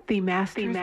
The Master's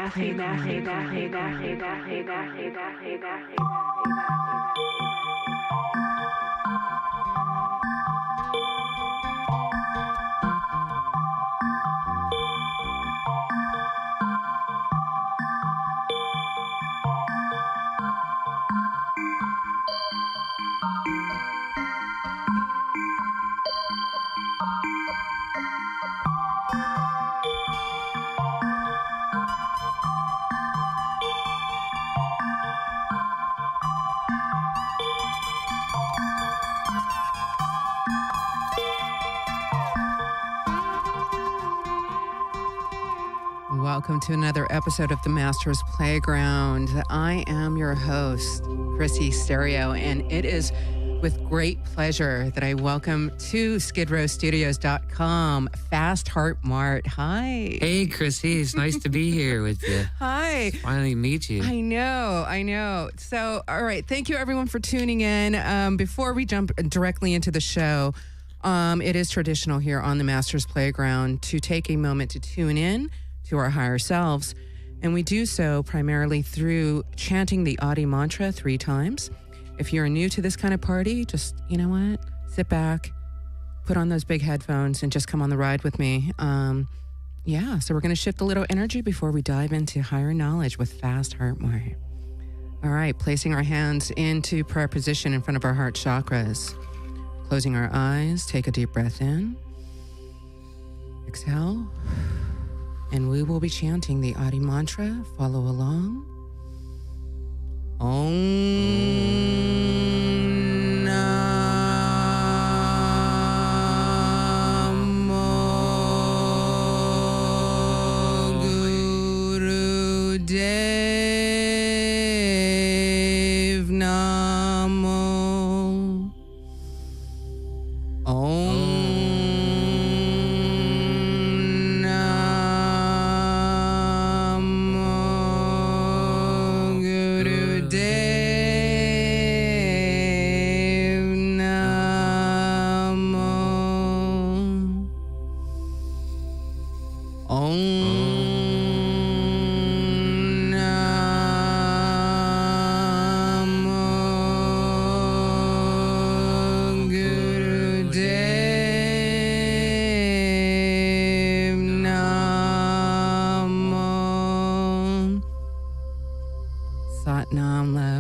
Welcome to another episode of the Master's Playground. I am your host, Chrissy Stereo, and it is with great pleasure that I welcome to skidrowstudios.com, Fast Heart Mart. Hi. Hey, Chrissy. It's nice to be here with you. Hi. Finally meet you. I know. So, all right. Thank you, everyone, for tuning in. Before we jump directly into the show, it is traditional here on the Master's Playground to take a moment to tune in to our higher selves. And we do so primarily through chanting the Adi mantra 3 times. If you're new to this kind of party, just, you know what? Sit back, put on those big headphones, and just come on the ride with me. So we're going to shift a little energy before we dive into higher knowledge with Fast Heart Mart. All right, placing our hands into prayer position in front of our heart chakras. Closing our eyes, take a deep breath in. Exhale. And we will be chanting the Adi mantra. Follow along. Om Namo Guru Dev Namo. Om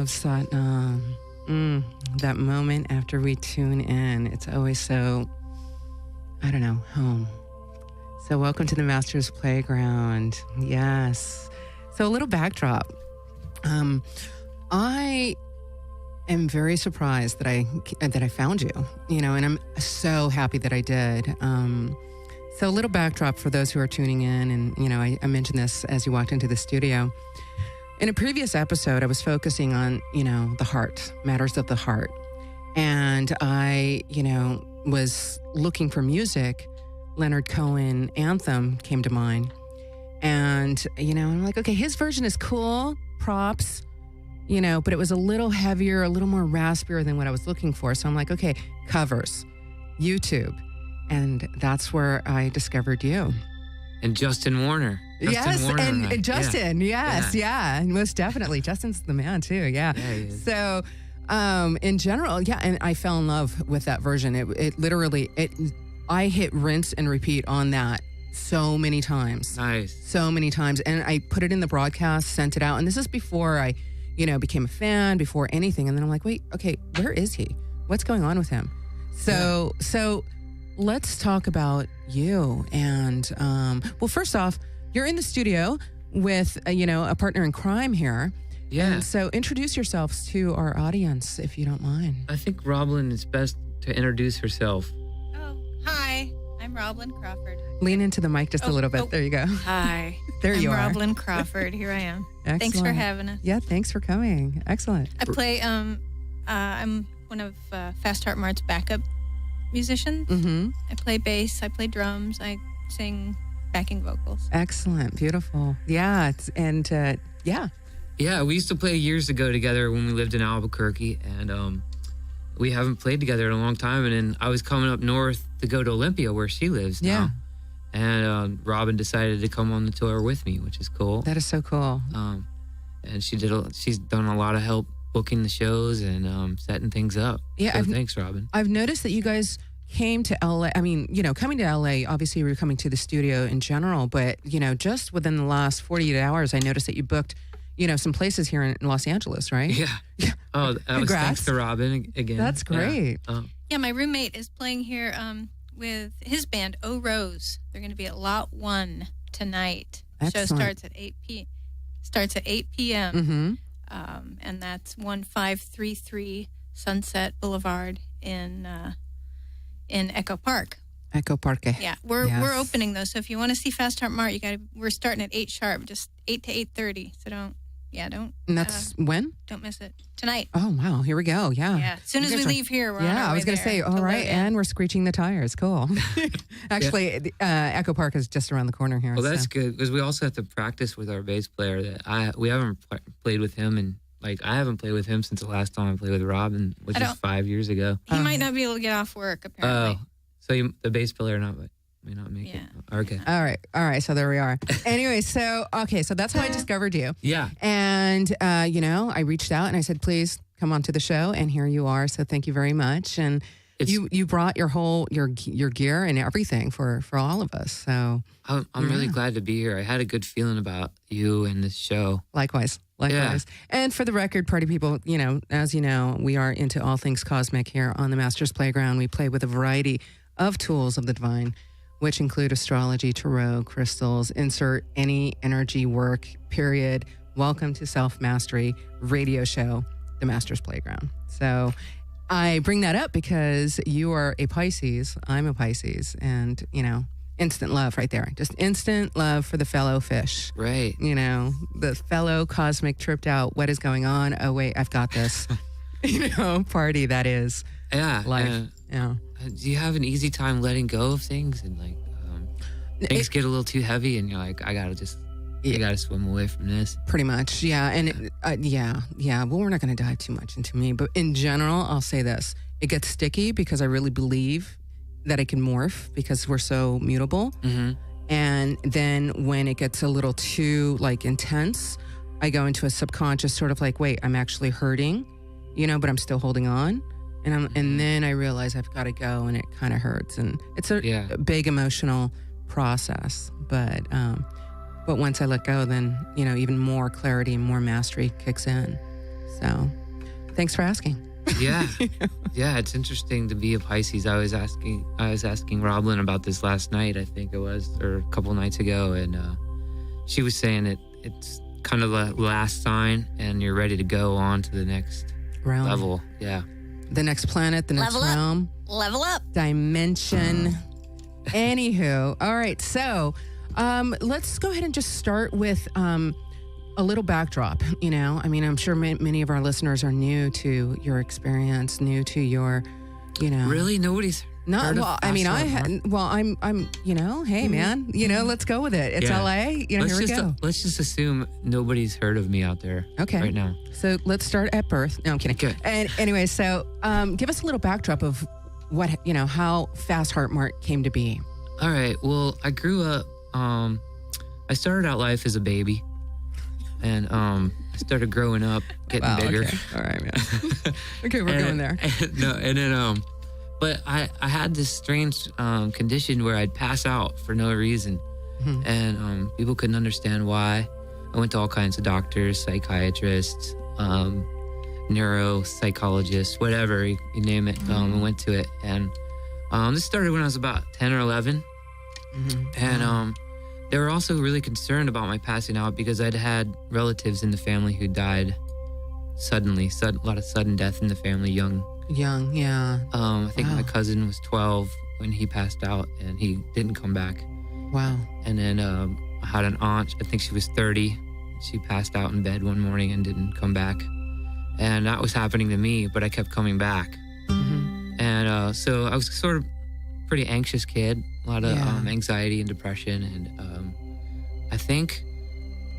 Satnam. That moment after we tune in, it's always so, home. So welcome to the Master's Playground. Yes. So a little backdrop. I am very surprised that I found you, and I'm so happy that I did. So a little backdrop for those who are tuning in, and, I mentioned this as you walked into the studio. In a previous episode, I was focusing on, the heart, matters of the heart. And I, was looking for music. Leonard Cohen Anthem came to mind. And, I'm like, okay, his version is cool, props, but it was a little heavier, a little more raspier than what I was looking for. So I'm like, okay, covers, YouTube. And that's where I discovered you. And Justin Warner. And Justin, yeah, most definitely. Justin's the man too, yeah. He is. So, in general, and I fell in love with that version. It literally, I hit rinse and repeat on that so many times. Nice. So many times. And I put it in the broadcast, sent it out. And this is before I, became a fan, before anything. And then I'm like, wait, okay, where is he? What's going on with him? So let's talk about you. And, well, first off, you're in the studio with, a partner in crime here. Yeah. And so introduce yourselves to our audience, if you don't mind. I think Roblyn is best to introduce herself. Oh, hi. I'm Roblyn Crawford. Lean into the mic just a little bit. There you go. Hi. There you are. I'm Roblyn Crawford. Here I am. Excellent. Thanks for having us. Yeah, thanks for coming. Excellent. I play, I'm one of Fast Heart Mart's backup musicians. Mm-hmm. I play bass, I play drums, I sing backing vocals. Excellent. Beautiful. Yeah. Yeah, we used to play years ago together when we lived in Albuquerque, and we haven't played together in a long time. And then I was coming up north to go to Olympia, where she lives now. and Robin decided to come on the tour with me, which is cool. That is so cool. And she's done a lot of help booking the shows and setting things up. Yeah, so thanks, Robin. I've noticed that you guys came to LA. I mean, coming to LA, obviously we were coming to the studio in general, but, just within the last 48 hours, I noticed that you booked, some places here in Los Angeles, right? Yeah. Oh, that was thanks to Robin again. That's great. Yeah, my roommate is playing here with his band, O Rose. They're going to be at Lot 1 tonight. The show starts at 8 p.m. Mm-hmm. And that's 1533 Sunset Boulevard in Echo Park. Echo Parque. Yeah, we're opening those. So if you want to see Fast Heart Mart, we're starting at 8 sharp, just 8 to 8:30. So don't. And that's when? Don't miss it tonight. Oh wow, here we go. Yeah. Yeah. As soon as we leave here, we're on our way I was going to say, all right, and we're screeching the tires. Cool. Actually, Echo Park is just around the corner here. Well, that's good because we also have to practice with our bass player. That we haven't played with him, and I haven't played with him since the last time I played with Robin, which is 5 years ago. He might not be able to get off work apparently. Oh, so the bass player may not make it. Okay. All right. So there we are. Anyway, so that's how I discovered you. Yeah. And I reached out and I said, please come on to the show, and here you are. So thank you very much. And you brought your gear and everything for all of us. So I'm really glad to be here. I had a good feeling about you and this show. Likewise. Yeah. And for the record, party people, as you know, we are into all things cosmic here on the Master's Playground. We play with a variety of tools of the divine, which include astrology, tarot, crystals, insert any energy work, period. Welcome to Self Mastery Radio Show, the Master's Playground. So I bring that up because you are a Pisces, I'm a Pisces, and, instant love right there. Just instant love for the fellow fish. Right. The fellow cosmic tripped out. What is going on? Oh, wait, I've got this. Party that is. Yeah. Life. Yeah. Do you have an easy time letting go of things and things get a little too heavy and you're like, I gotta swim away from this? Pretty much, yeah. And well, we're not going to dive too much into me, but in general, I'll say this: it gets sticky because I really believe that it can morph because we're so mutable. Mm-hmm. And then when it gets a little too intense, I go into a subconscious sort of wait, I'm actually hurting, but I'm still holding on. And then I realize I've got to go, and it kind of hurts, and it's a big emotional process. But once I let go, then even more clarity and more mastery kicks in. So, thanks for asking. Yeah, yeah, it's interesting to be a Pisces. I was asking Roblyn about this last night, I think it was, or a couple nights ago, and she was saying that it's kind of the last sign, and you're ready to go on to the next level. Yeah. The next planet, the next realm. Level up. Dimension. Anywho. All right. So let's go ahead and just start with a little backdrop. I'm sure many of our listeners are new to your experience, new to your, Really? Nobody's heard of I'm, hey, man, let's go with it. It's LA. Here we go. Let's just assume nobody's heard of me out there right now. So let's start at birth. No, I'm kidding. Okay. And anyway, so give us a little backdrop of what, how Fast Heart Mart came to be. All right. Well, I grew up, I started out life as a baby, and I started growing up, getting bigger. Okay. All right, man. Okay, we're going there. But I had this strange condition where I'd pass out for no reason. Mm-hmm. And people couldn't understand why. I went to all kinds of doctors, psychiatrists, neuropsychologists, whatever, you name it. I went to it. And this started when I was about 10 or 11. Mm-hmm. And they were also really concerned about my passing out because I'd had relatives in the family who died suddenly, a lot of sudden death in the family, young, yeah. I think my cousin was 12 when he passed out, and he didn't come back. Wow. And then I had an aunt, I think she was 30. She passed out in bed one morning and didn't come back. And that was happening to me, but I kept coming back. Mm-hmm. And so I was sort of pretty anxious kid, a lot of anxiety and depression. And I think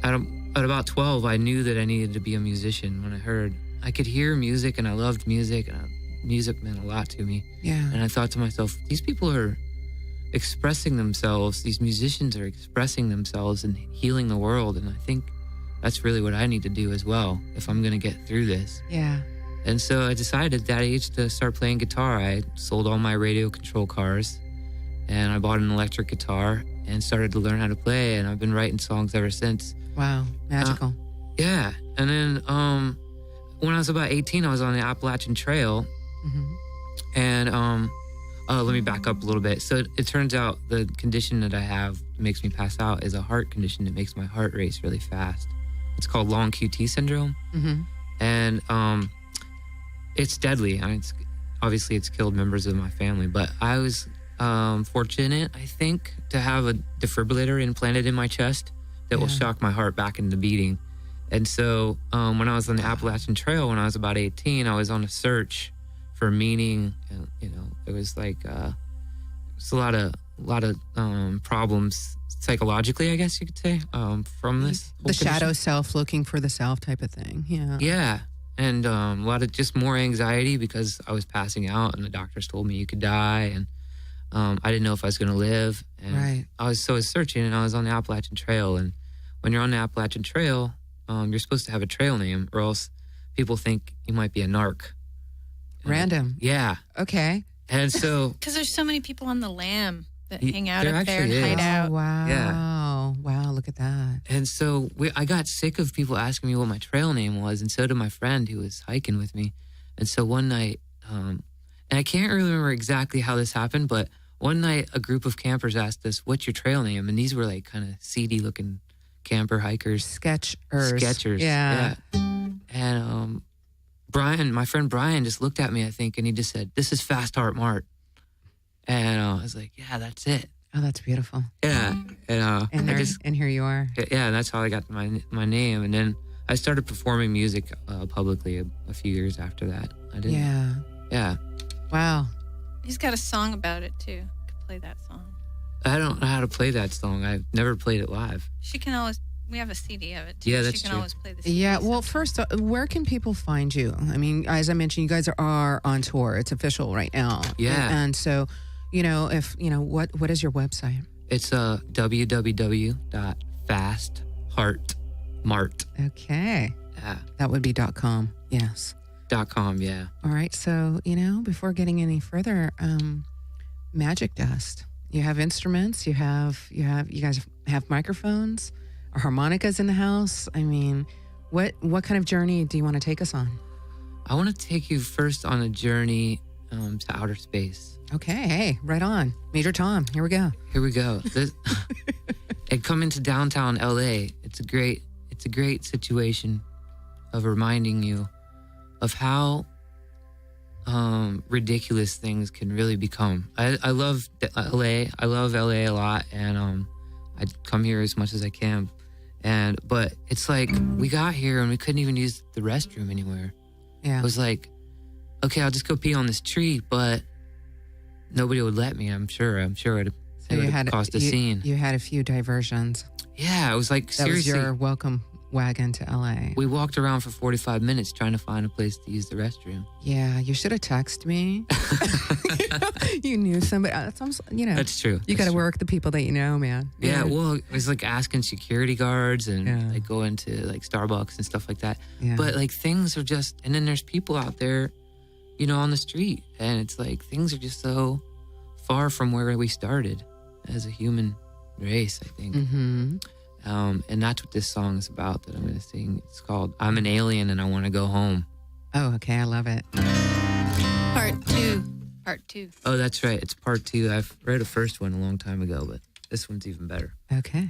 at about 12, I knew that I needed to be a musician when I could hear music, and I loved music, and music meant a lot to me. Yeah. And I thought to myself, these people are expressing themselves. These musicians are expressing themselves and healing the world. And I think that's really what I need to do as well if I'm going to get through this. Yeah. And so I decided at that age to start playing guitar. I sold all my radio control cars and I bought an electric guitar and started to learn how to play. And I've been writing songs ever since. Wow. Magical. Yeah. And then when I was about 18, I was on the Appalachian Trail. Mm-hmm. And let me back up a little bit. So it turns out the condition that I have that makes me pass out is a heart condition that makes my heart race really fast. It's called long QT syndrome. Mm-hmm. And it's deadly. I mean, obviously it's killed members of my family, but I was fortunate, I think, to have a defibrillator implanted in my chest that will shock my heart back into beating. And so when I was on the Appalachian Trail, when I was about 18, I was on a search for meaning. It was like it's a lot of problems psychologically, I guess you could say, from this whole the shadow condition. self looking for the self type of thing. Yeah. And a lot of just more anxiety because I was passing out and the doctors told me you could die. And I didn't know if I was going to live. And Right. I was searching, and I was on the Appalachian Trail. And when you're on the Appalachian Trail, you're supposed to have a trail name or else people think you might be a narc. Random. Yeah. Okay. And so... Because there's so many people on the Lamb that hang out there up there and actually hide is. out. Oh, wow. Yeah. Wow, look at that. And so I got sick of people asking me what my trail name was, and so did my friend who was hiking with me. And so one night, and I can't really remember exactly how this happened, but one night a group of campers asked us, "What's your trail name?" And these were like kind of seedy-looking camper hikers. Sketchers. Yeah. And Brian, my friend Brian, just looked at me, I think, and he just said, "This is Fast Heart Mart." And I was like, "Yeah, that's it." Oh, that's beautiful. Yeah. And here you are. Yeah, that's how I got my name. And then I started performing music publicly a few years after that. Yeah. Wow. He's got a song about it too. Could play that song. I don't know how to play that song. I've never played it live. She can always. We have a CD of it too. Yeah, that's She can true. always play the CD. Yeah. Well, first, where can people find you? I mean, as I mentioned, you guys are on tour. It's official right now. Yeah. And so, what is your website? It's www.fastheartmart. Okay. Yeah. That would be .com. Yes. .com, yeah. All right. So, before getting any further, Magic Dust. You have instruments. You guys have microphones or harmonicas in the house. I mean, what kind of journey do you want to take us on? I want to take you first on a journey to outer space. Okay. Hey, right on. Major Tom. Here we go. Here we go. And come into downtown LA. It's a great situation of reminding you of how ridiculous things can really become. I love LA. I love LA a lot, and I come here as much as I can. But it's like we got here and we couldn't even use the restroom anywhere. Yeah. It was like, okay, I'll just go pee on this tree, but nobody would let me. I'm sure it would have caused a scene. You had a few diversions. Yeah, it was like, That seriously. was your welcome wagon to LA. We walked around for 45 minutes trying to find a place to use the restroom. Yeah, you should have texted me. You knew somebody. That's true. You got to work the people that you know, man. Yeah, well, it was like asking security guards and Yeah. like going to like Starbucks and stuff like that. Yeah. But like things are just, and then there's people out there, on the street, and it's like things are just so far from where we started as a human race, I think. Mm-hmm. And that's what this song is about that I'm going to sing. It's called "I'm an Alien and I Want to Go Home." Oh, okay. I love it. Part two. Oh, that's right. It's part 2. I've read a first one a long time ago, but this one's even better. Okay.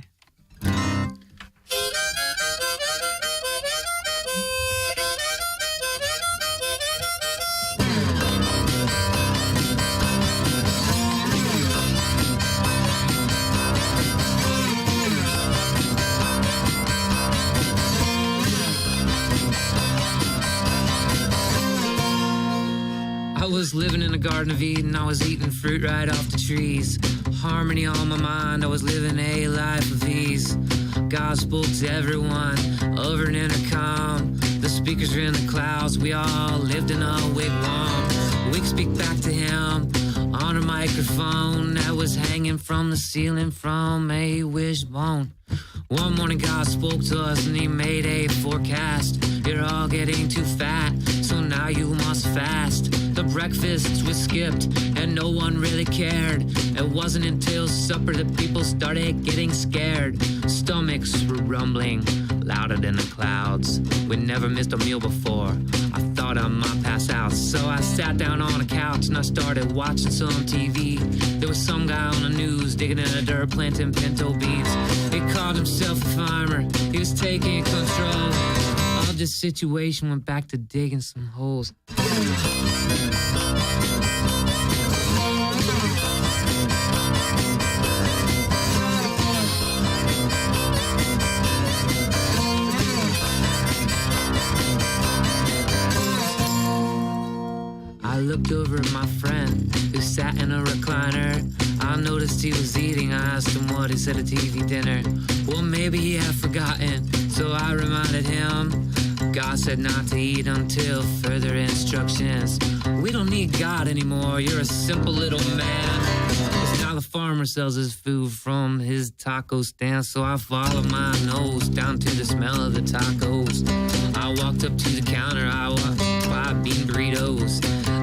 I was living in the Garden of Eden. I was eating fruit right off the trees. Harmony on my mind. I was living a life of ease. God spoke to everyone over an intercom. The speakers were in the clouds. We all lived in a wigwam. We could speak back to him on a microphone that was hanging from the ceiling from a wishbone. One morning God spoke to us and he made a forecast. You're all getting too fat, so now you must fast. The breakfasts were skipped and no one really cared. It wasn't until supper that people started getting scared. Stomachs were rumbling louder than the clouds. We never missed a meal before. I thought I might pass out, so I sat down on a couch and I started watching some TV. There was some guy on the news digging in the dirt, planting pinto beans. He called himself a farmer. He was taking control of this situation. Went back to digging some holes. I looked over at my friend who sat in a recliner. I noticed he was eating. I asked him what he said at TV dinner. Well, maybe he had forgotten, so I reminded him. God said not to eat until further instructions. We don't need God anymore. You're a simple little man. 'Cause now the farmer sells his food from his taco stand, so I followed my nose down to the smell of the tacos. I walked up to the counter. I walked 5 bean burritos.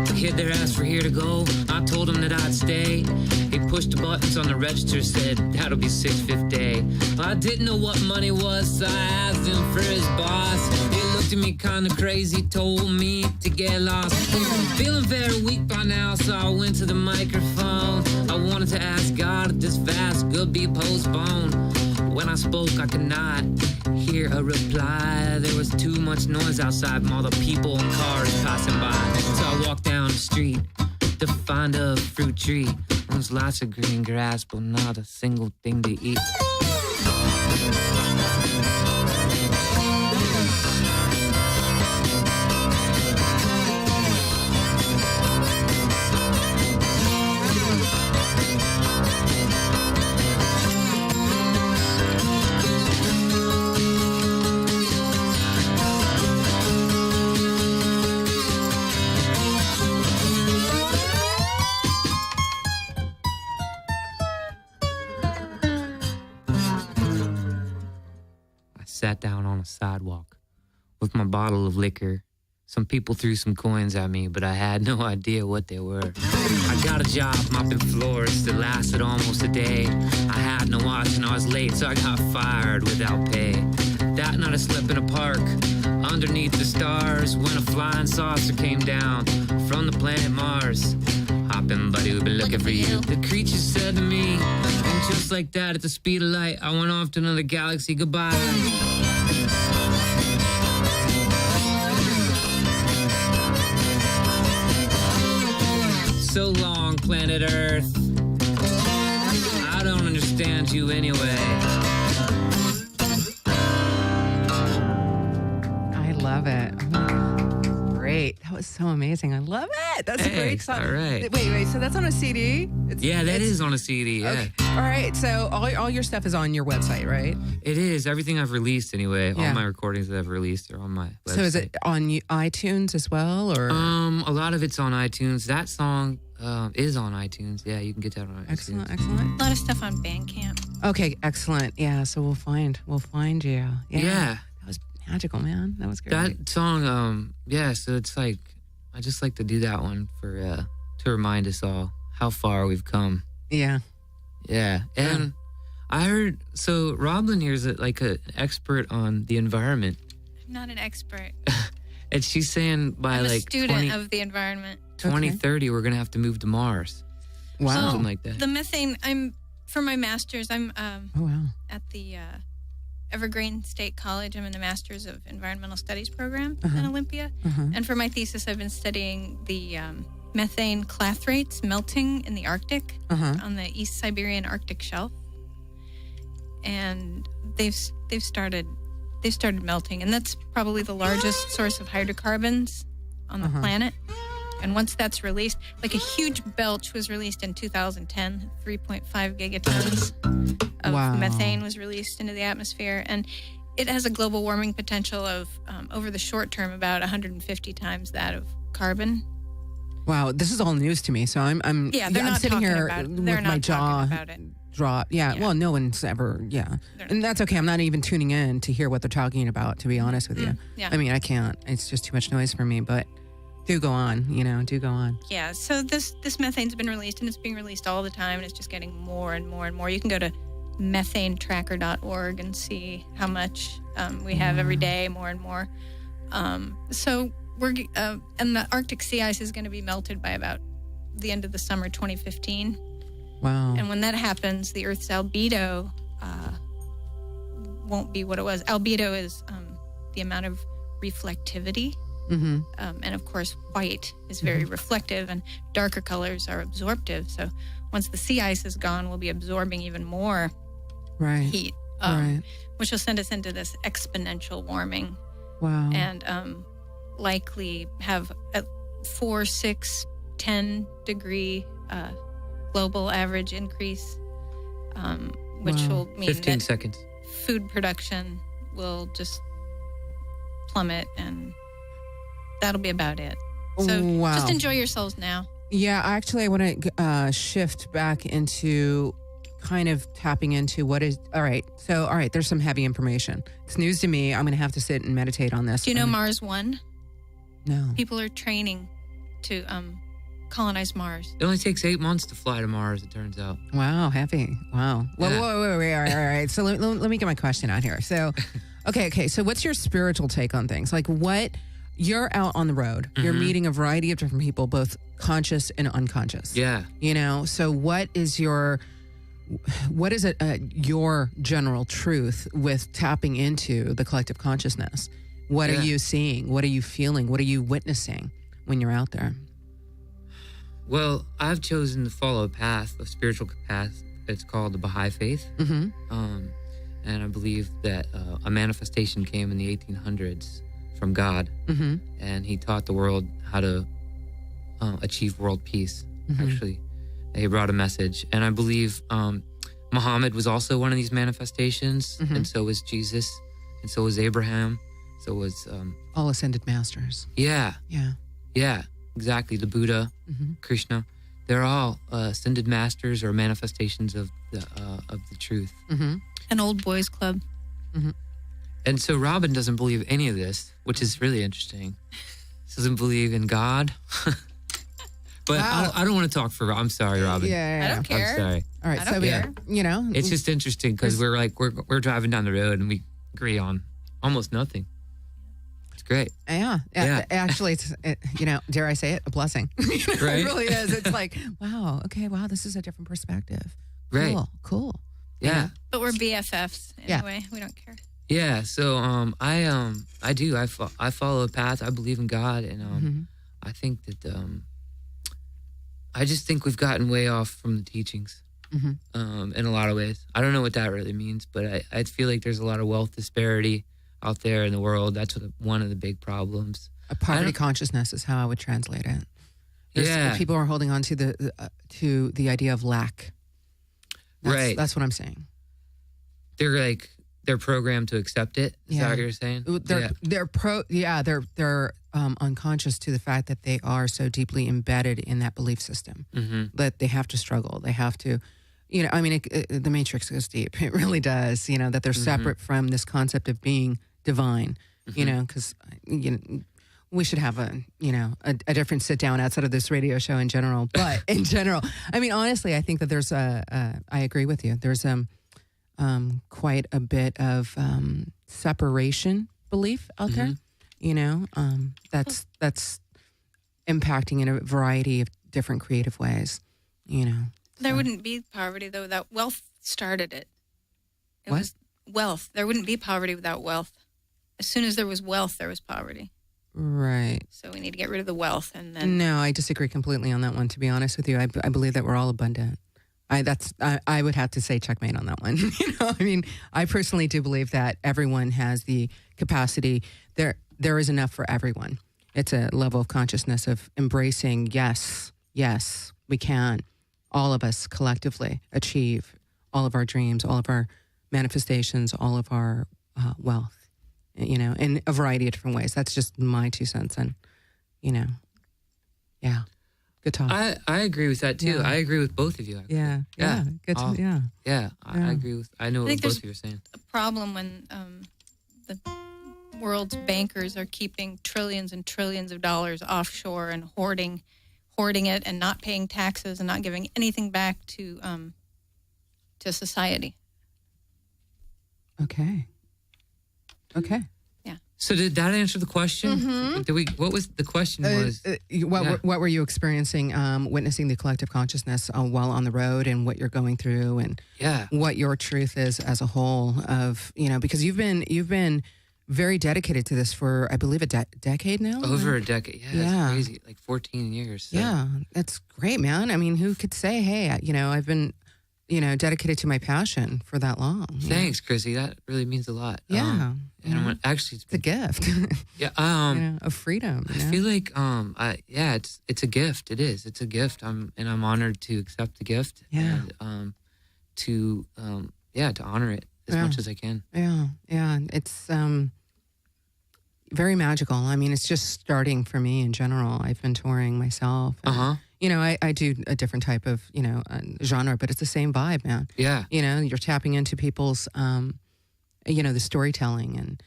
The kid there asked for here to go. I told him that I'd stay. He pushed the buttons on the register, said that'll be $6.50. I didn't know what money was, so I asked him for his boss. He looked at me kinda crazy, told me to get lost. Feeling very weak by now, so I went to the microphone. I wanted to ask God if this fast could be postponed. When I spoke, I could not hear a reply. There was too much noise outside from all the people and cars passing by. So I walked down the street to find a fruit tree. There's lots of green grass, but not a single thing to eat. Sat down on a sidewalk with my bottle of liquor. Some people threw some coins at me, but I had no idea what they were. I got a job mopping floors that lasted almost a day. I had no watch and I was late, so I got fired without pay. That night I slept in a park underneath the stars when a flying saucer came down from the planet Mars. Hoppin', buddy, we've been looking for you. The creature said to me, and just like that, at the speed of light, I went off to another galaxy. Goodbye. So long, planet Earth. I don't understand you anyway. I love it. Great. That was so amazing. I love it. That's a great song. All right. Wait. So that's on a CD? That is on a CD, yeah. Okay. All right. So all your stuff is on your website, right? It is. Everything I've released anyway. Yeah. All my recordings that I've released are on my website. So is it on iTunes as well? Or a lot of it's on iTunes. That song is on iTunes. Yeah, you can get that on iTunes. Excellent. A lot of stuff on Bandcamp. Okay, excellent. Yeah, so we'll find you. Yeah. That was magical, man. That was great. That song, so it's like, I just like to do that one for to remind us all how far we've come. Yeah. Yeah. And I heard, so Roblyn here is like an expert on the environment. I'm not an expert. And she's saying by I'm a like student of the environment. 2030, we're going to have to move to Mars. Wow. Something like that. The methane, for my master's, I'm at the Evergreen State College. I'm in the Master's of Environmental Studies program in Olympia. And for my thesis, I've been studying the methane clathrates melting in the Arctic on the East Siberian Arctic shelf. And they've started melting, and that's probably the largest source of hydrocarbons on the planet. And once that's released, like a huge belch was released in 2010, 3.5 gigatons of methane was released into the atmosphere. And it has a global warming potential of, over the short term, about 150 times that of carbon. Wow, this is all news to me. So I'm Yeah, they're I'm not sitting talking here about it. with They're my not jaw talking about it. drop. Yeah, Yeah. well, no one's ever. Yeah, and that's okay. I'm not even tuning in to hear what they're talking about. To be honest with you, Yeah. I mean, I can't. It's just too much noise for me. But do go on. Do go on. Yeah, so this methane's been released, and it's being released all the time, and it's just getting more and more and more. You can go to methanetracker.org and see how much we have every day, more and more. So we're and the Arctic sea ice is going to be melted by about the end of the summer 2015. Wow. And when that happens, the Earth's albedo won't be what it was. Albedo is the amount of reflectivity. Mm-hmm. And of course, white is very reflective, and darker colors are absorptive. So once the sea ice is gone, we'll be absorbing even more heat, which will send us into this exponential warming. Wow. And likely have a 4, 6, 10 degree global average increase, which will mean 15 that seconds. food production will just plummet, and that'll be about it. So just enjoy yourselves now. Yeah, actually, I want to shift back into kind of tapping into what is, all right, there's some heavy information. It's news to me. I'm going to have to sit and meditate on this. Do you know Mars One? No. People are training to colonize Mars. It only takes 8 months to fly to Mars, it turns out. Wow, heavy. Wow. Well, Yeah. wait, all right. So let me get my question out here. So, okay. So what's your spiritual take on things? Like you're out on the road. You're meeting a variety of different people, both conscious and unconscious. Yeah. So what is your general truth with tapping into the collective consciousness? What are you seeing? What are you feeling? What are you witnessing when you're out there? Well, I've chosen to follow a spiritual path. It's called the Baha'i Faith. Mm-hmm. And I believe that a manifestation came in the 1800s from God. Mm-hmm. And he taught the world how to achieve world peace, actually. He brought a message. And I believe Muhammad was also one of these manifestations. And so was Jesus. And so was Abraham. So was... all ascended masters. Yeah. Yeah. Yeah, exactly. The Buddha, Krishna. They're all ascended masters or manifestations of the truth. An old boys club. And so Robin doesn't believe any of this, which is really interesting. She doesn't believe in God. But I don't want to talk for. I'm sorry, Robin. I don't care. I'm sorry. All right. I don't care. It's just interesting because we're driving down the road and we agree on almost nothing. It's great. Yeah. Actually, it's dare I say it, a blessing. Right? It really is. It's like, wow. Okay. Wow. This is a different perspective. Right. Cool. Yeah. But we're BFFs anyway. We don't care. Yeah. So I do. I follow a path. I believe in God, and I think that I just think we've gotten way off from the teachings in a lot of ways. I don't know what that really means, but I feel like there's a lot of wealth disparity out there in the world. That's one of the big problems. A poverty consciousness is how I would translate it. People are holding on to the idea of lack. That's what I'm saying. They're programmed to accept it. Is that what you're saying? They're unconscious to the fact that they are so deeply embedded in that belief system that they have to struggle. They have to, the matrix goes deep. It really does. That they're separate from this concept of being divine. Because we should have a different sit down outside of this radio show in general. But in general, honestly, I think that there's I agree with you. There's quite a bit of separation belief out there. That's impacting in a variety of different creative ways. There wouldn't be poverty though without wealth. Started it. It What? was wealth. There wouldn't be poverty without wealth. As soon as there was wealth, there was poverty. Right. So we need to get rid of the wealth, and then. No, I disagree completely on that one. To be honest with you, I believe that we're all abundant. I would have to say checkmate on that one. I personally do believe that everyone has the capacity. There is enough for everyone. It's a level of consciousness of embracing, yes, we can, all of us collectively achieve all of our dreams, all of our manifestations, all of our wealth, in a variety of different ways. That's just my 2 cents. And, yeah. Good talk. I agree with that too. Yeah. I agree with both of you. Actually. Yeah. Good. I agree with. I know what both of you are saying. A problem when the world's bankers are keeping trillions and trillions of dollars offshore and hoarding it and not paying taxes and not giving anything back to society. Okay. Yeah. So did that answer the question? Mm-hmm. What was the question? What were you experiencing, witnessing the collective consciousness while on the road, and what you're going through, and what your truth is as a whole? Of because you've been very dedicated to this for, I believe, a decade now. Over a decade. Yeah, that's crazy. Like 14 years. So. Yeah, that's great, man. I mean, who could say, hey, I've been, dedicated to my passion for that long. Thanks, Chrissy. That really means a lot. Yeah. And actually, it's a gift. Yeah. Of freedom. I feel like, it's a gift. It is. It's a gift. I'm honored to accept the gift. Yeah. And to honor it as much as I can. Yeah. It's very magical. I mean, it's just starting for me in general. I've been touring myself. And, I do a different type of, genre, but it's the same vibe, man. Yeah. You're tapping into people's, the storytelling and,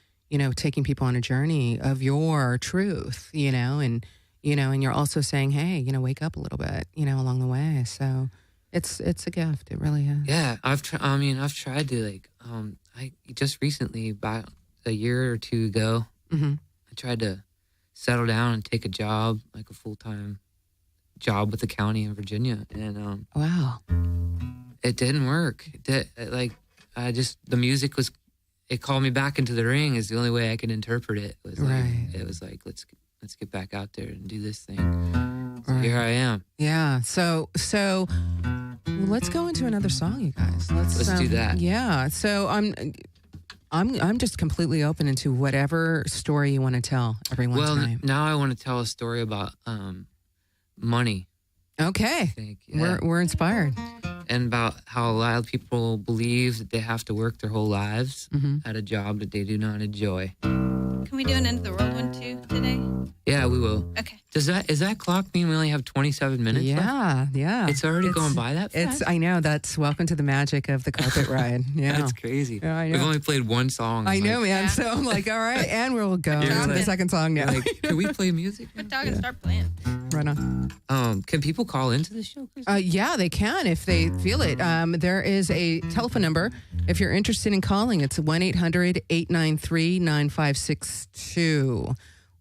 taking people on a journey of your truth, and you're also saying, hey, wake up a little bit, along the way. So it's a gift. It really is. Yeah. I've tried to I just recently, about a year or two ago, I tried to settle down and take a job, like a full-time job with the county in Virginia. And wow, it didn't work. The music was, it called me back into the ring is the only way I could interpret it. It was like, let's get back out there and do this thing. So here I am. Yeah. So let's go into another song, you guys. Let's do that. Yeah. So I'm just completely open into whatever story you want to tell everyone. Well, now I want to tell a story about money. Okay. I think. Yeah. We're inspired. And about how a lot of people believe that they have to work their whole lives at a job that they do not enjoy. Can we do an end of the world one too today? Yeah, we will. Okay. Does that clock mean we only have 27 minutes left? Yeah. It's already going by that fast? I know. That's welcome to the magic of the carpet ride. Yeah. That's crazy. Yeah, I know. We've only played one song. I know, man. Yeah. So I'm like, all right, and we'll go to the second song now. Can we play music? Quit talking, start playing. Right on. Can people call into the show, Chris? Yeah, they can if they feel it. There is a telephone number. If you're interested in calling, it's 1-800-893-9562.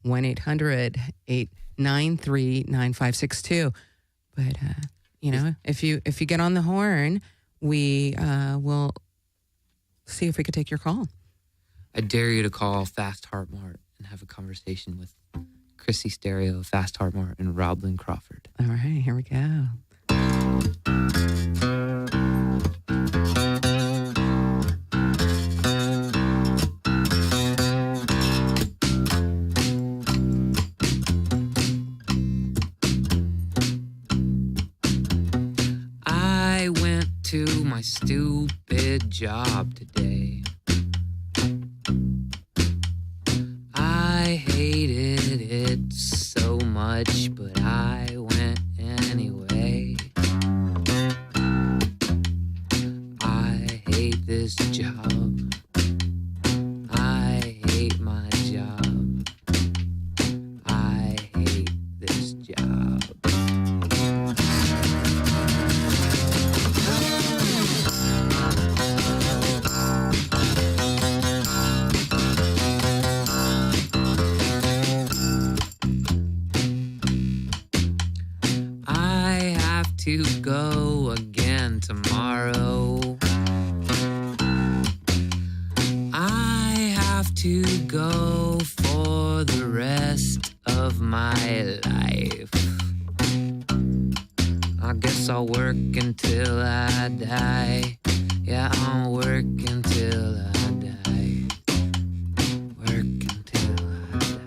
1-800-893-9562. But if you get on the horn, we will see if we could take your call. I dare you to call Fast Heart Mart and have a conversation with Chrissy Stereo, Fast Heart Mart, and Roblin Crawford. All right, here we go. I went to my stupid job today. I hated it so much, but I went anyway. I hate this job. I hate my job. I hate this job. To go again tomorrow. I have to go for the rest of my life. I guess I'll work until I die. Yeah, I'll work until I die. Work until I die.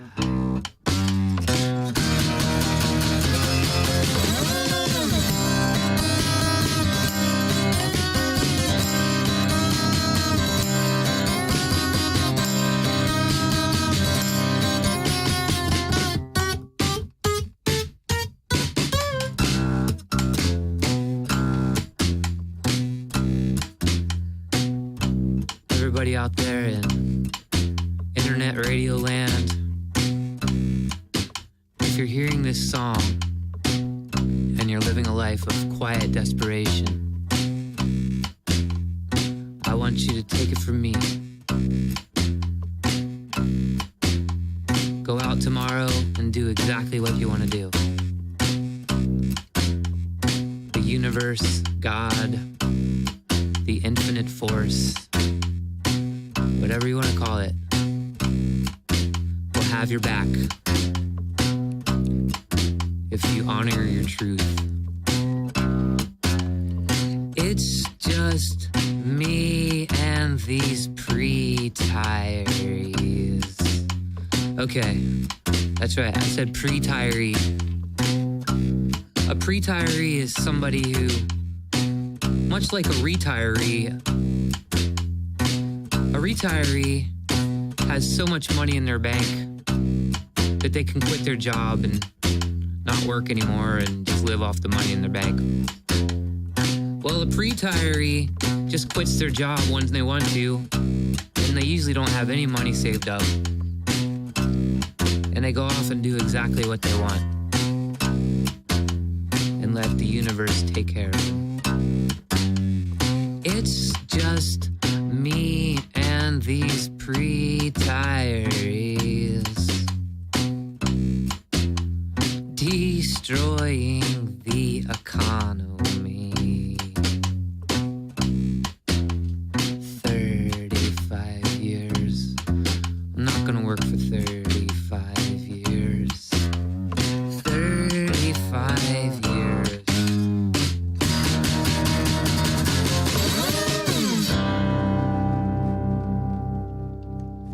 internet radio land, if you're hearing this song and you're living a life of quiet desperation, I want you to take it from me. Go out tomorrow and do exactly what you want to do. The universe, God, the infinite force, whatever you want to call it, will have your back if you honor your truth. It's just me and these pre-tirees. Okay, that's right, I said pre-tiree. A pre-tiree is somebody who, much like a retiree has so much money in their bank that they can quit their job and not work anymore and just live off the money in their bank. Well, a pre-tiree just quits their job when they want to, and they usually don't have any money saved up. And they go off and do exactly what they want and let the universe take care of them. It's just me and these pre-tirees destroying the economy. 35 years. I'm not gonna work for 35 years. 35 years.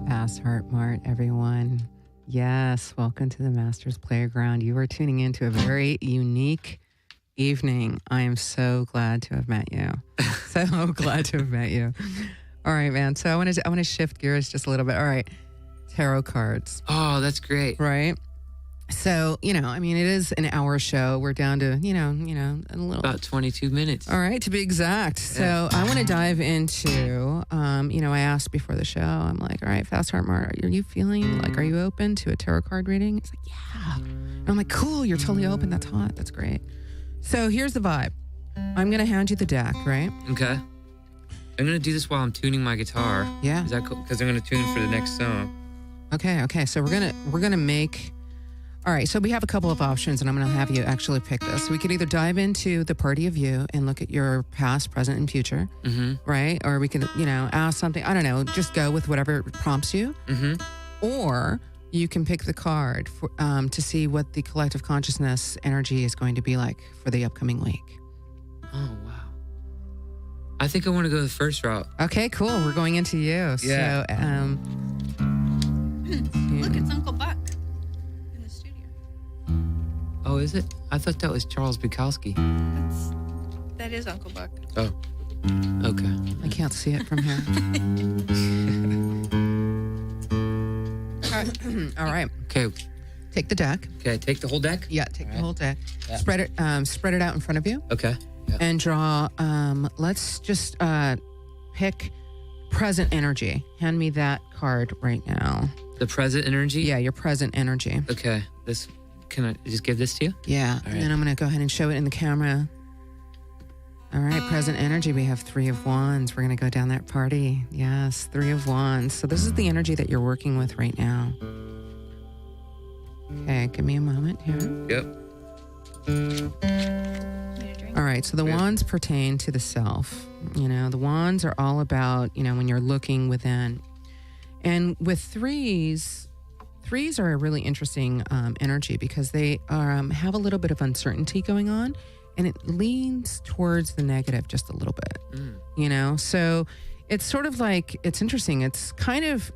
Fast Heart Mart, everyone. Yes, welcome to the Masters Playground. You are tuning into a very unique evening. I am so glad to have met you. So glad to have met you. All right, man. So I want to shift gears just a little bit. All right, tarot cards. Oh, that's great. Right. So, it is an hour show. We're down to, a little... About 22 minutes. All right, to be exact. So I want to dive into, I asked before the show, I'm like, all right, Fast Heart Mart, are you feeling like, are you open to a tarot card reading? He's like, yeah. And I'm like, cool, you're totally open. That's hot. That's great. So here's the vibe. I'm going to hand you the deck, right? Okay. I'm going to do this while I'm tuning my guitar. Yeah. Is that cool? Because I'm going to tune for the next song. Okay. So we're gonna make... All right, so we have a couple of options, and I'm going to have you actually pick this. We could either dive into the party of you and look at your past, present, and future, right? Or we could, ask something. I don't know. Just go with whatever prompts you. Or you can pick the card for, to see what the collective consciousness energy is going to be like for the upcoming week. Oh, wow. I think I want to go the first route. Okay, cool. We're going into you. Yeah. So, Look, it's Uncle Buck. Oh, is it? I thought that was Charles Bukowski. That is Uncle Buck. Oh, okay. I can't see it from here. All right. Okay. Take the deck. Okay, take the whole deck? Yeah, take the whole deck. Yeah. Spread it out in front of you. Okay. Yeah. And draw, let's just pick present energy. Hand me that card right now. The present energy? Yeah, your present energy. Okay. Can I just give this to you? Yeah. All right. And then I'm going to go ahead and show it in the camera. All right, present energy. We have 3 of Wands. We're going to go down that party. Yes, 3 of Wands. So this is the energy that you're working with right now. Okay, give me a moment here. Yep. All right, so the wands pertain to the self. The wands are all about, when you're looking within. And with threes are a really interesting energy because they have a little bit of uncertainty going on, and it leans towards the negative just a little bit, So it's sort of like, it's interesting. It's kind of,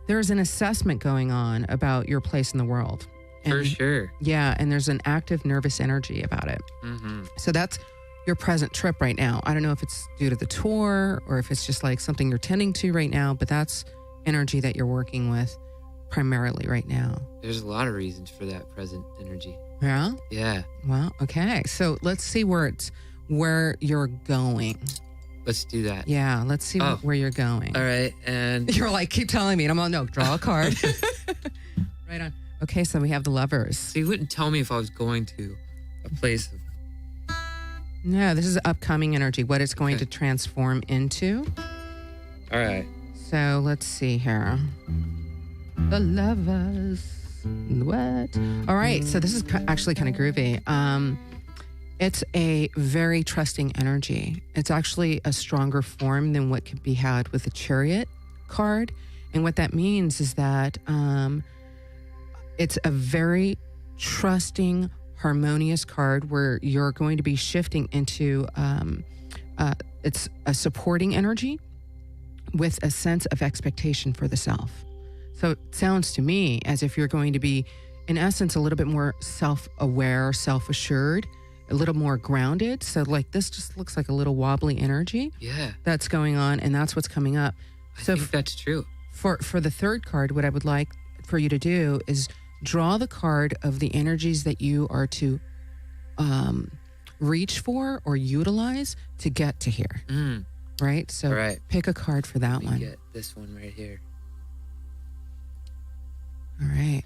there's an assessment going on about your place in the world. And, for sure. Yeah, and there's an active nervous energy about it. So that's your present trip right now. I don't know if it's due to the tour or if it's just like something you're tending to right now, but that's energy that you're working with primarily right now. There's a lot of reasons for that present energy. Yeah? Yeah. Well, okay. So let's see where you're going. Let's do that. Yeah, let's see where you're going. All right, and you're like, keep telling me, and I'm all, no, draw a card. Right on. Okay, so we have the Lovers. So you wouldn't tell me if I was going to a place of... No, this is upcoming energy, what it's going to transform into. All right. So let's see here. The Lovers. What? All right, so this is actually kind of groovy. It's a very trusting energy. It's actually a stronger form than what could be had with the Chariot card. And what that means is that it's a very trusting, harmonious card where you're going to be shifting into, it's a supporting energy with a sense of expectation for the self. So it sounds to me as if you're going to be, in essence, a little bit more self-aware, self-assured, a little more grounded. So like this just looks like a little wobbly energy that's going on, and that's what's coming up. I think that's true. For the third card, what I would like for you to do is draw the card of the energies that you are to reach for or utilize to get to here. Right? So pick a card for that one. Get this one right here. All right.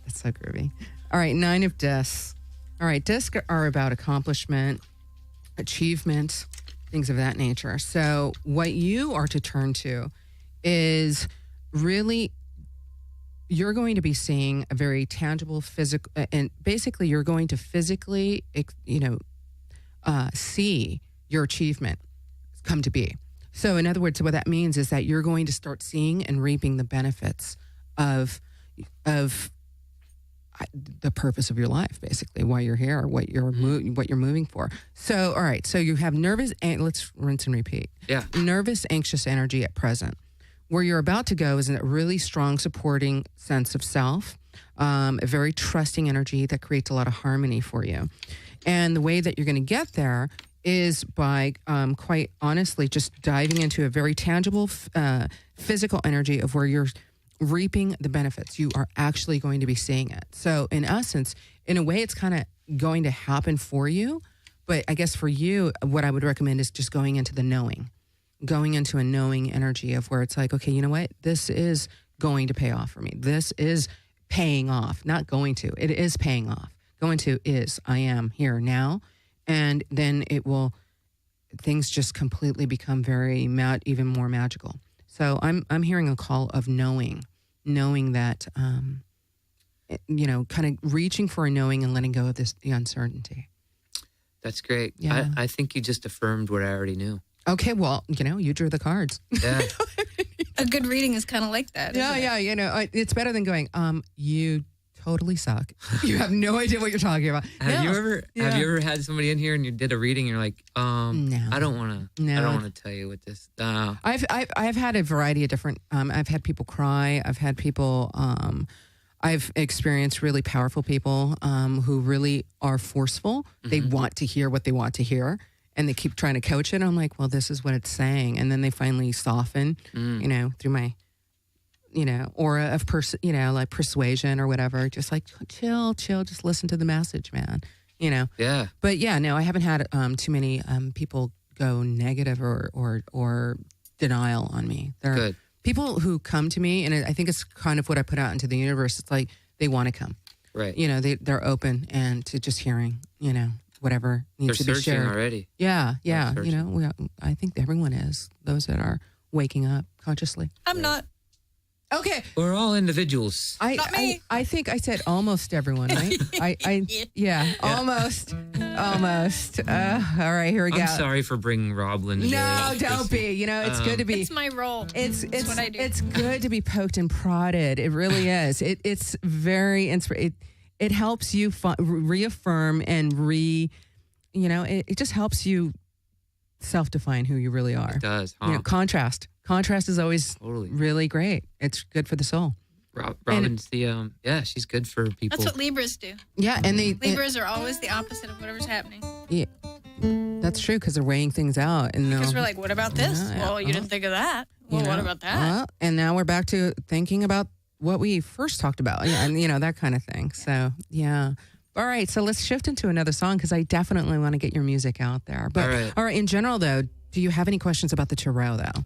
That's so groovy. All right, 9 of Discs. All right, discs are about accomplishment, achievement, things of that nature. So what you are to turn to is really, you're going to be seeing a very tangible physical, and basically you're going to physically, see your achievement come to be. So in other words, what that means is that you're going to start seeing and reaping the benefits of the purpose of your life, basically, why you're here, what you're moving for. So, all right. So you have nervous, let's rinse and repeat. Yeah. Nervous, anxious energy at present. Where you're about to go is a really strong, supporting sense of self, a very trusting energy that creates a lot of harmony for you. And the way that you're going to get there is by, quite honestly, just diving into a very tangible, physical energy of where you're reaping the benefits. You are actually going to be seeing it. So in essence, in a way, it's kind of going to happen for you. But I guess for you, what I would recommend is just going into the knowing, going into a knowing energy of where it's like, okay, you know what? This is going to pay off for me. This is paying off, not going to. It is paying off. Going to is, I am here now. And then things just completely become even more magical. So I'm hearing a call of knowing that, kind of reaching for a knowing and letting go of the uncertainty. That's great. Yeah. I think you just affirmed what I already knew. Okay, well, you drew the cards. Yeah. A good reading is kind of like that. Yeah. It's better than going, you totally suck. You have no idea what you're talking about. Have you ever had somebody in here and you did a reading and you're like, no. I don't want to tell you what this. I've had a variety of different. I've had people cry. I've had people. I've experienced really powerful people who really are forceful. Mm-hmm. They want to hear what they want to hear, and they keep trying to coach it. I'm like, well, this is what it's saying, and then they finally soften. Through my aura of like persuasion or whatever, just like chill, just listen to the message, man. Yeah. But yeah, no, I haven't had too many people go negative or denial on me. There are people who come to me, and I think it's kind of what I put out into the universe. It's like they want to come, right? They're open and to just hearing, whatever needs to be shared. They're searching already. Yeah. I think everyone is. Those that are waking up consciously. I'm not. Okay. We're all individuals. Not me. I think I said almost everyone, right? Almost. All right, here we go. I'm sorry for bringing Roblin today. No, don't be. It's good to be. It's my role. It's what I do. It's good to be poked and prodded. It really is. It's very inspiring. It helps you reaffirm and it just helps you self-define who you really are. It does. Huh? Contrast. Contrast is always really great. It's good for the soul. Robin's she's good for people. That's what Libras do. Yeah, and Libras are always the opposite of whatever's happening. Yeah, that's true because they're weighing things out. And because we're like, what about this? Well, you didn't think of that. Well, what about that? And now we're back to thinking about what we first talked about. Yeah, and that kind of thing. So yeah. All right, so let's shift into another song because I definitely want to get your music out there. But all right, in general though, Do you have any questions about the tarot, though?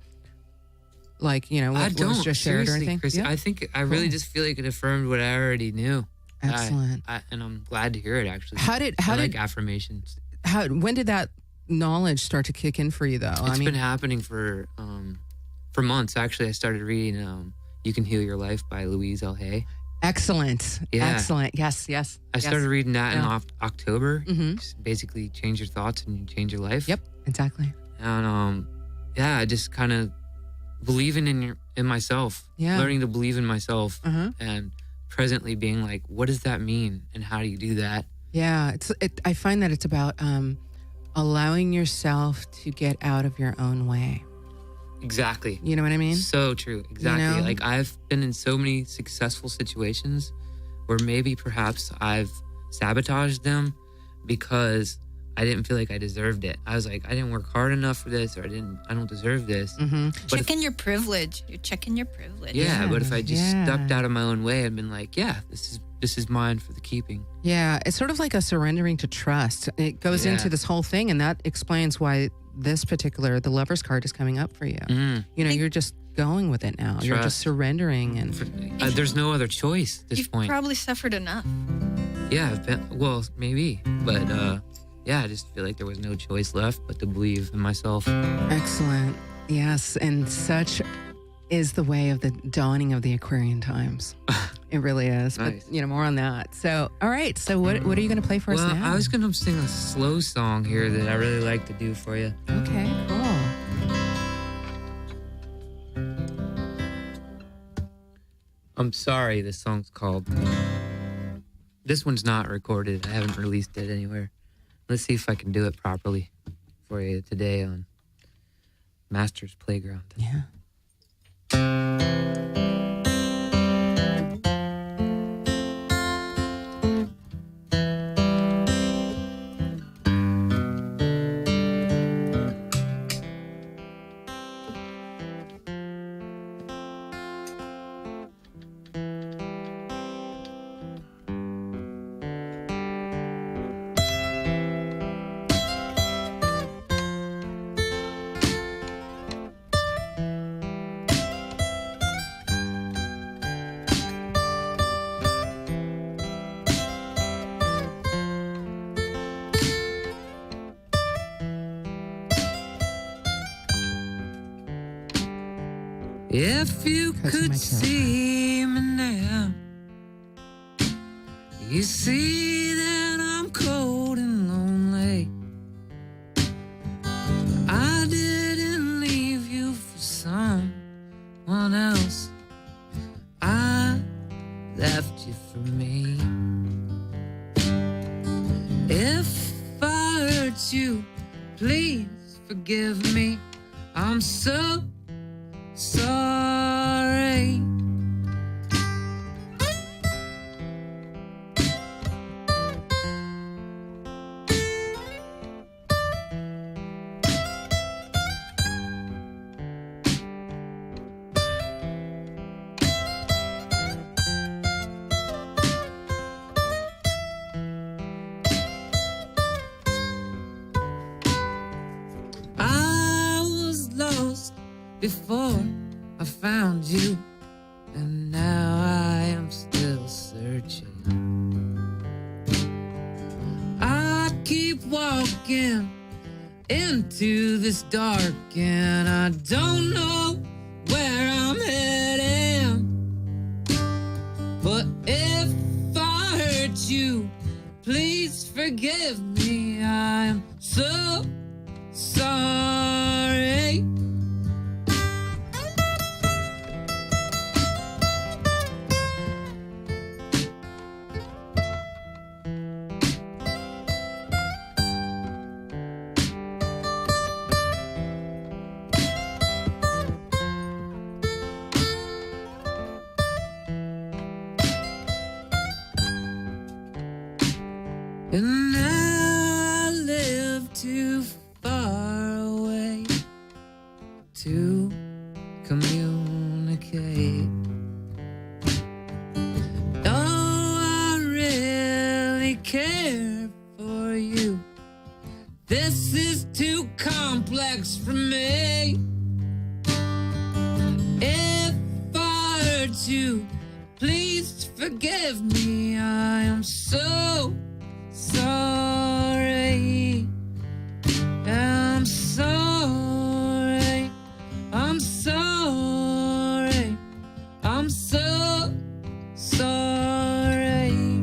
Like, you know, I what don't was just shared or seriously, anything? Chris. Yeah? I think I really just feel like it affirmed what I already knew. Excellent. And I'm glad to hear it. Actually, How I did like affirmations. when did that knowledge start to kick in for you, though? It's been happening for months. Actually, I started reading "You Can Heal Your Life" by Louise L. Hay. Excellent. Yeah. Excellent. Yes. I started reading that in October. Mm-hmm. Just basically, change your thoughts and you change your life. Yep. Exactly. And I just kind of believing in myself. Yeah. Learning to believe in myself, Uh-huh. and presently being like, what does that mean, and how do you do that? Yeah. I find that it's about allowing yourself to get out of your own way. Exactly. You know what I mean? So true. Exactly. You know? Like I've been in so many successful situations where maybe perhaps I've sabotaged them because I didn't feel like I deserved it. I was like, I didn't work hard enough for this, or I don't deserve this. Mm-hmm. Checking your privilege. You're checking your privilege. Yeah, but if I just Yeah. stepped out of my own way and been like, yeah, this is mine for the keeping. Yeah, it's sort of like a surrendering to trust. It goes Yeah. into this whole thing, and that explains why the Lover's card is coming up for you. Mm. You know, you're just going with it now. You're just Trust. surrendering, and There's no other choice at this You've point. probably suffered enough. Yeah, maybe. But I just feel like there was no choice left but to believe in myself. excellent. Yes, and such is the way of the dawning of the Aquarian times. It really is. Nice. But, more on that. So, all right. So, what are you going to play for us Well, now? I was going to sing a slow song here that I really like to do for you. Okay, cool. I'm sorry, this song's called. This one's not recorded. I haven't released it anywhere. Let's see if I can do it properly for you today on Master's Playground. Yeah. If you Cuts my could tail. see me now, you see that I'm cold and lonely. I didn't leave you for someone else. I left you for me. If I hurt you, please forgive me. I'm so sorry. I was lost before I found you, and now I am still searching. I keep walking into this dark, and I don't know where I'm heading. But if I hurt you, please forgive me. I'm so sorry. And now I live too far away to communicate. Oh, I really care for you. This is too complex begs from me. If I hurt you, please forgive me. I am so sorry. I'm sorry. I'm sorry. I'm so sorry.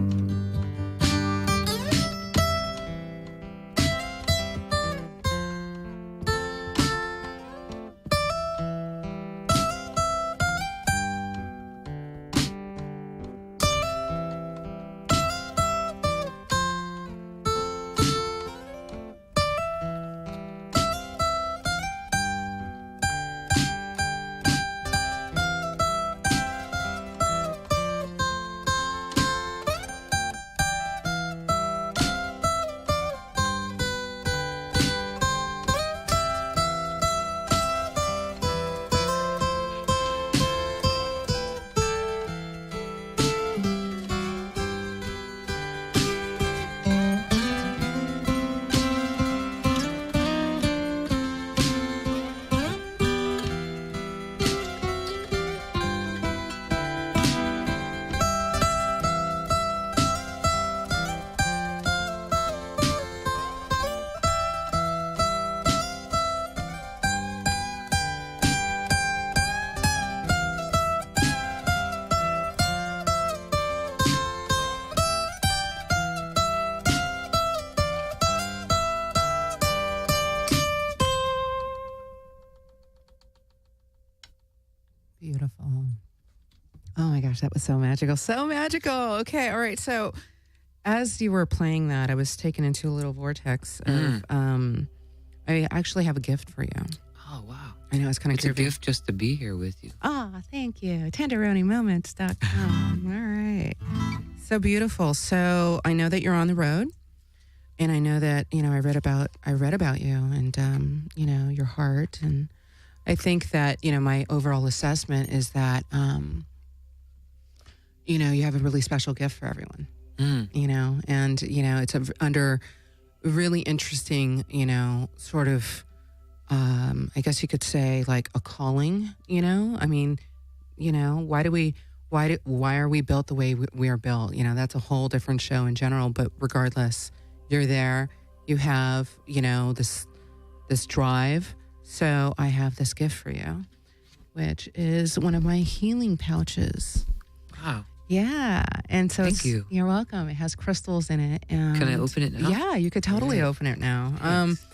Beautiful. Oh my gosh, that was so magical. So magical. Okay, all right. So as you were playing that, I was taken into a little vortex of I actually have a gift for you. Oh, wow. I know it's kind of It's a gift just to be here with you. Oh, thank you. TenderoniMoments.com. All right. So beautiful. So I know that you're on the road, and I know that, I read about you and, your heart. And I think that, my overall assessment is that, you have a really special gift for everyone, and, it's under really interesting, sort of, I guess you could say like a calling, I mean, why are we built the way we are built? That's a whole different show in general, but regardless, you're there, you have, this drive. So I have this gift for you, which is one of my healing pouches. Wow. Yeah. And so Thank you. You're welcome. It has crystals in it. And Can I open it now? Yeah, you could totally open it now. Thanks.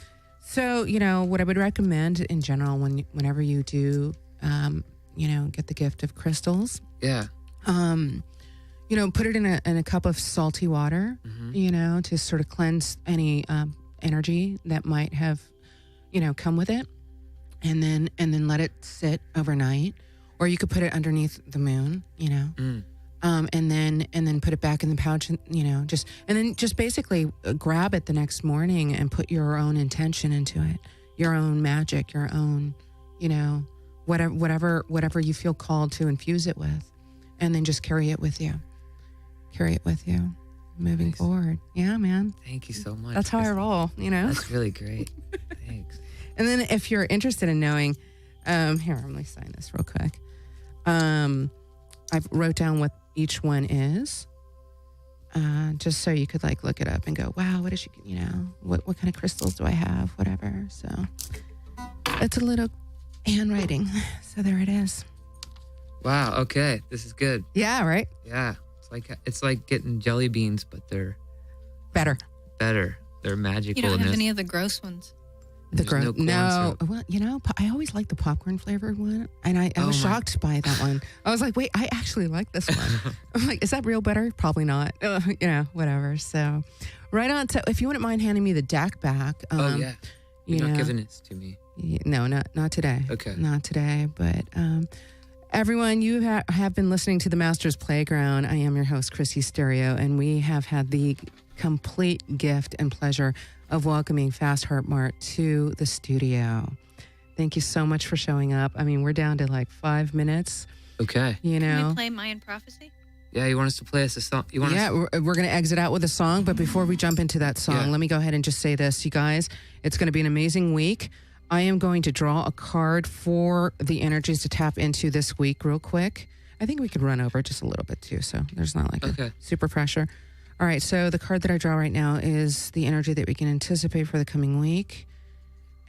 So, what I would recommend in general whenever you do, get the gift of crystals. Yeah. Put it in a cup of salty water, to sort of cleanse any energy that might have, come with it. And then let it sit overnight, or you could put it underneath the moon, and then put it back in the pouch, and just basically grab it the next morning and put your own intention into it, your own magic, your own, whatever you feel called to infuse it with, and then just carry it with you moving forward. Yeah, man. Thank you so much. That's how I roll, That's really great. Thanks. And then if you're interested in knowing, here, let me sign this real quick. I've wrote down what each one is, just so you could look it up and go, wow, what is she, what kind of crystals do I have? Whatever. So it's a little handwriting. So there it is. Wow. Okay. This is good. Yeah. Right. Yeah. It's like getting jelly beans, but they're better. They're magical. You don't have any of the gross ones. No. Well, I always like the popcorn flavored one, and I was shocked by that one. I was like, wait, I actually like this one. I'm like, is that real butter? Probably not. Whatever. So, right on. So, if you wouldn't mind handing me the deck back. Oh yeah. You're not giving it to me. No, not today. Okay. Not today, but. Everyone, you have been listening to The Master's Playground. I am your host, Chrissy Stereo, and we have had the complete gift and pleasure of welcoming Fast Heart Mart to the studio. Thank you so much for showing up. I mean, we're down to 5 minutes. Okay. Can we play Mayan Prophecy? Yeah, you want us to play us a song? We're going to exit out with a song, but before we jump into that song, let me go ahead and just say this, you guys. It's going to be an amazing week. I am going to draw a card for the energies to tap into this week real quick. I think we could run over just a little bit too, so there's not like a super pressure. All right, so the card that I draw right now is the energy that we can anticipate for the coming week.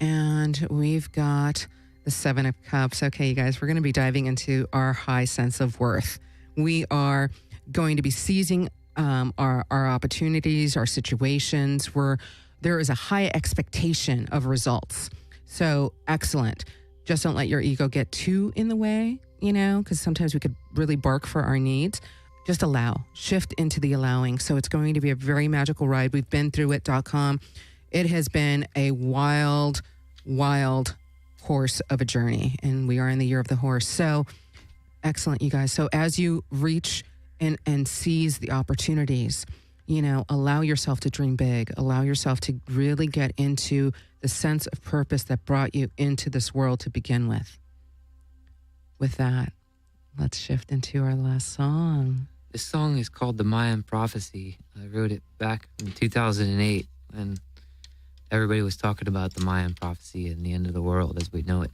And we've got the Seven of Cups. Okay, you guys, we're going to be diving into our high sense of worth. We are going to be seizing our opportunities, our situations, where there is a high expectation of results. So excellent. Just don't let your ego get too in the way, because sometimes we could really bark for our needs. Just allow, shift into the allowing. So it's going to be a very magical ride. We've been through it.com. It has been a wild, wild horse of a journey, and we are in the year of the horse. So excellent, you guys. So as you reach and seize the opportunities, allow yourself to dream big, allow yourself to really get into the sense of purpose that brought you into this world to begin with. With that, let's shift into our last song. This song is called The Mayan Prophecy. I wrote it back in 2008 when everybody was talking about the Mayan prophecy and the end of the world as we know it.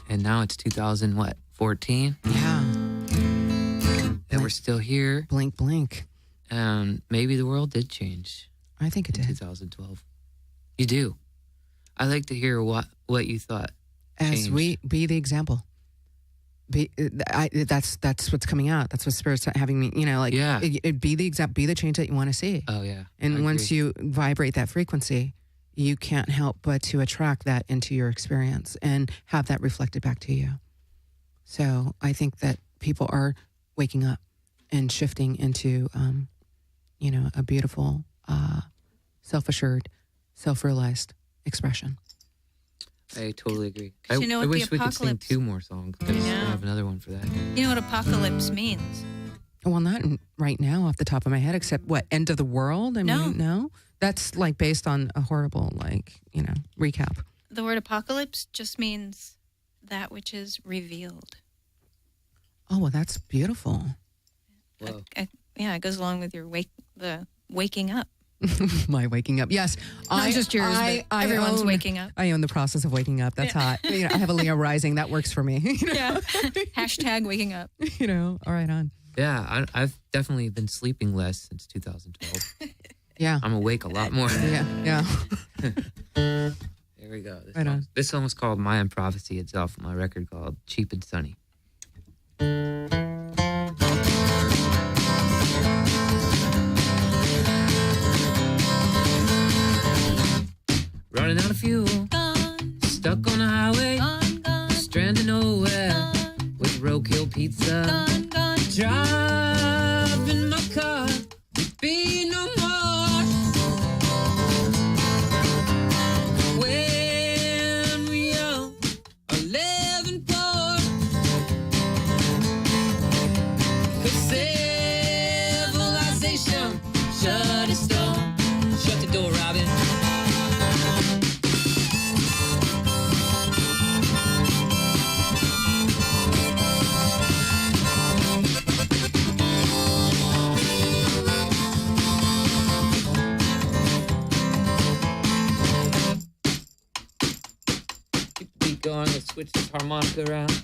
And now it's 2014? Yeah. And we're still here. Blink, blink. And maybe the world did change. I think it did. 2012. You do. I like to hear what you thought changed. As we be the example. That's what's coming out. That's what Spirit's having me, be the example, be the change that you want to see. Oh, yeah. And once you vibrate that frequency, you can't help but to attract that into your experience and have that reflected back to you. So I think that people are waking up and shifting into, a beautiful, self-assured, self-realized expression. I totally agree. I wish we could sing 2 more songs because I have another one for that. You know what apocalypse means? Well, not right now off the top of my head, except what, end of the world? No. That's like based on a horrible, recap. The word apocalypse just means that which is revealed. Oh, well, that's beautiful. It goes along with your waking up. My waking up. Yes. Not just yours, but everyone's waking up. I own the process of waking up. That's hot. I have a Leo rising. That works for me. Yeah. Hashtag waking up. All right on. Yeah, I've definitely been sleeping less since 2012. Yeah. I'm awake a lot more. Yeah. There we go. This song was called Mayan Prophecy itself, my record called Cheap and Sunny. Running out of fuel, Gone. Stuck on the highway, Gone. stranded nowhere, Gone. with roadkill pizza. Gone. Driving my car, be no more. When we all are living poor, 'cause civilization shut its door. Shut the door, Robin. Going, let's switch this harmonica around.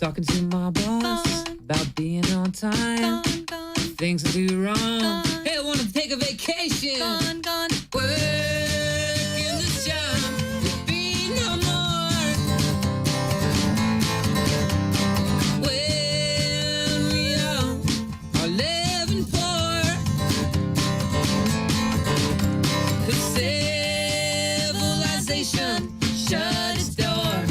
Talking to my boss about being on time. Things I do wrong. Hey, I want to take a vacation. Gone. Working this job to be no more. When we all are living poor. 'Cause civilization shut its door.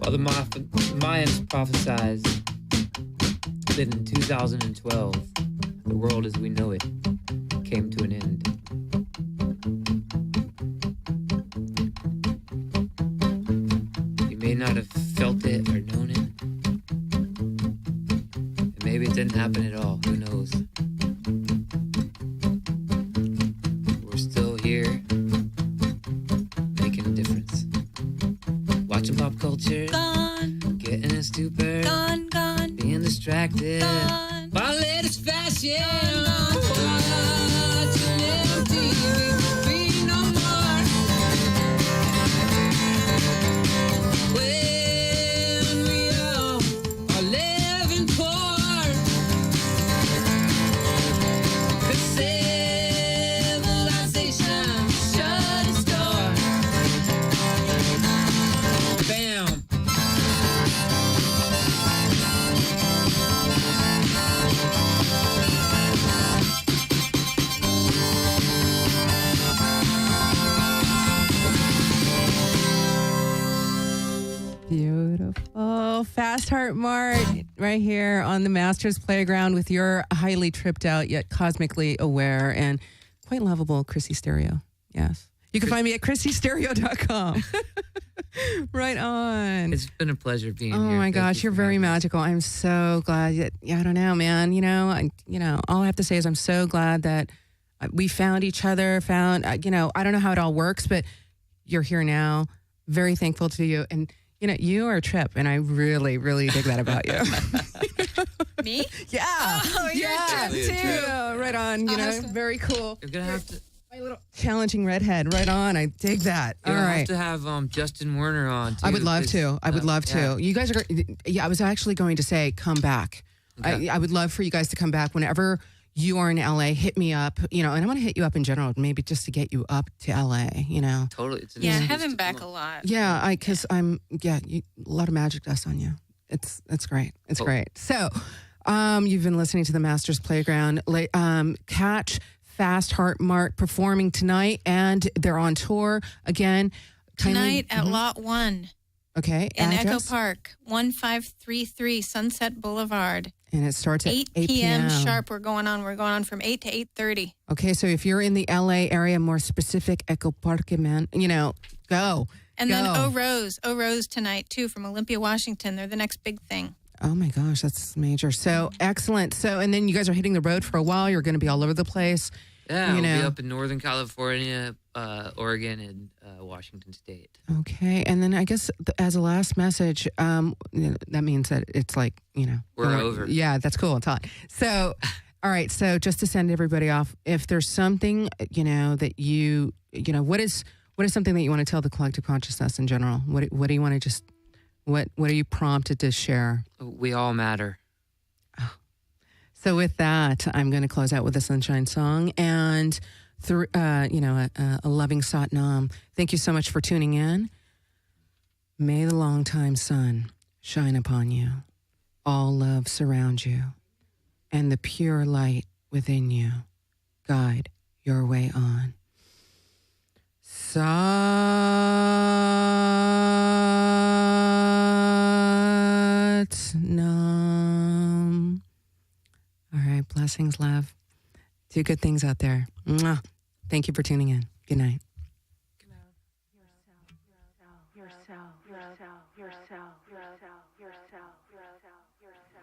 Well, the Mayans prophesized that in 2012, the world as we know it came to an end. You may not have felt it or known it. And maybe it didn't happen at all. Who knows? We're still here, making a difference. Watching pop culture, Gone, getting in a stupor, gone, gone, being distracted gone. by latest fashion. Watching MTV, be no more. When we all are living poor, 'cause civilization shut its door. Bam. Beautiful. Fast Heart Mart right here on the Masters Playground with your highly tripped out yet cosmically aware and quite lovable Chrissy Stereo. Yes. You can find me at chrissystereo.com. Right on. It's been a pleasure being Oh here. my Thank gosh, you you're for very having me. magical. I'm so glad that, yeah, I don't know, man. All I have to say is I'm so glad that we found each other, I don't know how it all works, but you're here now. Very thankful to you. And, you are a trip, and I really, really dig that about you. Me? Yeah. Oh, you're a trip too. Yeah, right on. Awesome. Very cool. You're gonna have to. My little challenging redhead. Right on. I dig that. All You'll right. have to have Justin Werner on too. I would love 'cause, to. I would love to. yeah. You guys are. Yeah, I was actually going to say, come back. Okay. I would love for you guys to come back whenever you are in LA. Hit me up. And I want to hit you up in general, maybe just to get you up to LA. Totally. It's an Yeah, excuse have him to back come a on. lot. Yeah, a lot of magic dust on you. It's great. It's Cool. great. So, you've been listening to the Masters Playground. Catch Fast Heart Mart performing tonight, and they're on tour again. Tonight at Lot 1 Okay, in Echo address? Park, 1533 Sunset Boulevard. And it starts at 8 p.m. sharp. We're going on from 8 to 8:30. Okay, so if you're in the LA area, more specific, Echo Park, man, go. And go. then O Rose tonight too from Olympia, Washington. They're the next big thing. Oh my gosh, that's major. So excellent. So, and then you guys are hitting the road for a while. You're going to be all over the place. Yeah, You we'll be know. up in Northern California, Oregon, and Washington State. Okay, and then I guess as a last message, that means that it's like We're over. Yeah, that's cool. It's hot. So, all right. So just to send everybody off, if there's something that what is something that you want to tell the collective consciousness in general? What do you want to just what are you prompted to share? We all matter. So with that, I'm going to close out with a Sunshine Song and a loving Sat Nam. Thank you so much for tuning in. May the long-time sun shine upon you, all love surround you, and the pure light within you guide your way on. Sat Nam. All right, blessings, love. Do good things out there. Mwah. Thank you for tuning in. Good night.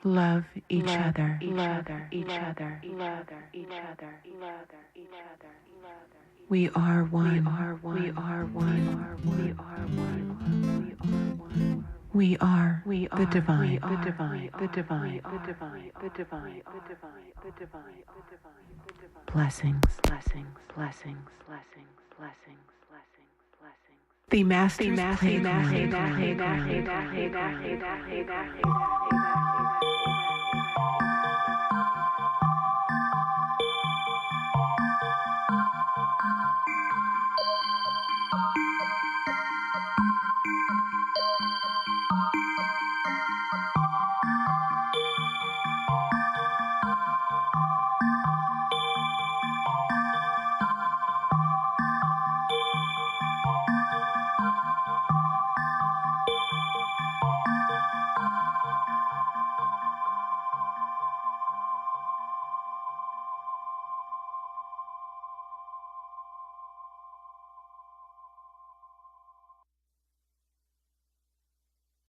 Love each other, each other, each other, each other, each other, each other, each other. We are one. We are one. We are one. We are one. We are one. We are the divine. The divine. The divine. The divine. The divine. The divine. The divine. The divine. Blessings. Blessings. Blessings. Blessings. Blessings. Blessings. Blessings. The Masters Playground.